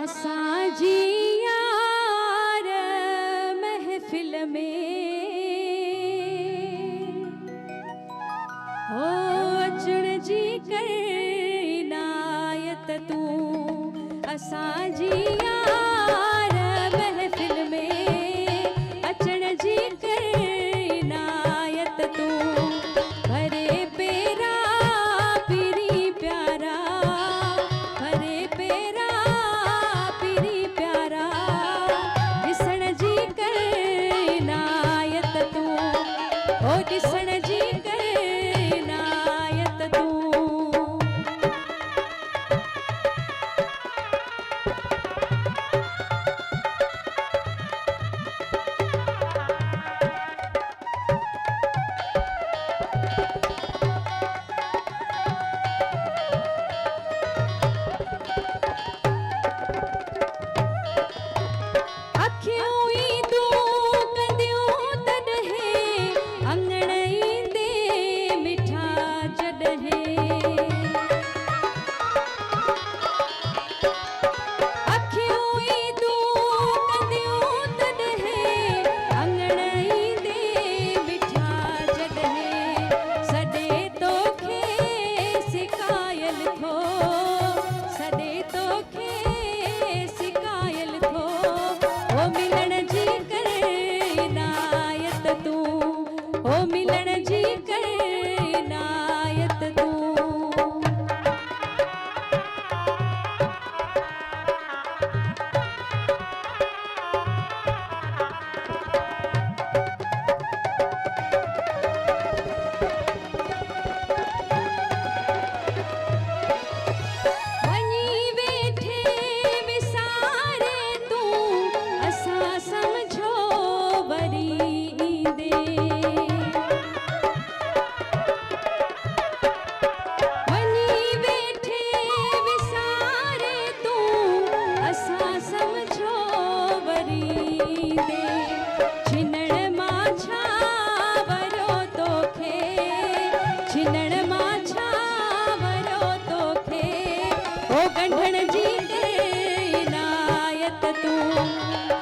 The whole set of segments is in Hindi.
असांजी यार महफ़िल में हो अचण जी कर इनायत तूं असांजी यार महफ़िल में अचण जी कर इनायत तूं भरे पेरा पीरी प्यारा भरे पेरा पीरी प्यारा ॾिसण जी कर इनायत तूं ओ ॾिसण जी कर इनायत तूं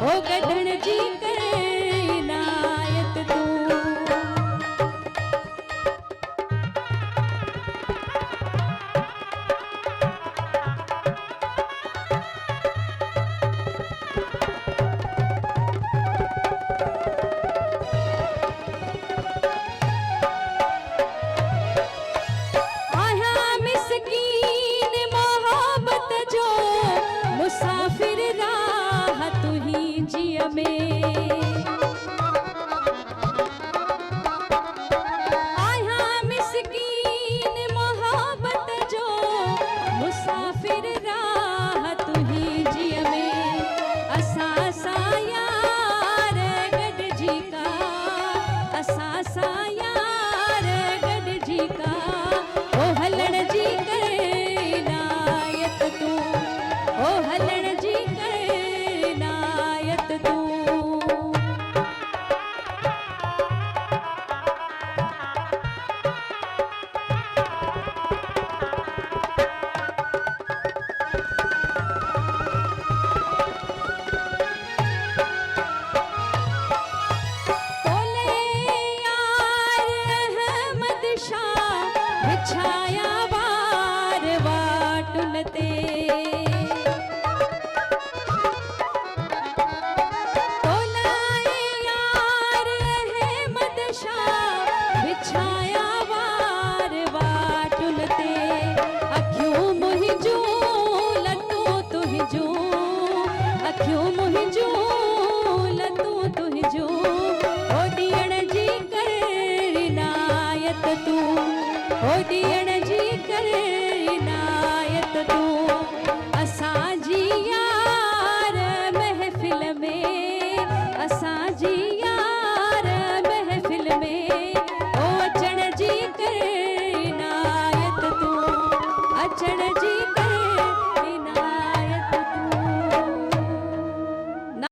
ओ गढ़ण जी कर इनायत तूं आया मिस्कीन मोहब्बत जो मुसाफिर राह तुही जिया में आया मिस्कीन मोहब्बत जो मुसाफिर राह तुही जिया में असा सा यार गड जी का असा सा यार गड जी का ओ हलण जी कर इनायत तूं ओ हलण जी कर इनायत तूं बोले यार अहमद शाह बिछाया वार वाटुन ते बिछाया वार वाटुन ते अखियूं मुंहिंजूं लतूं तुंहिंजूं अखियूं मुंहिंजूं लतूं तुंहिंजूं ओ ॾियण जी कर इनायत तूं ओ ॾियण जी कर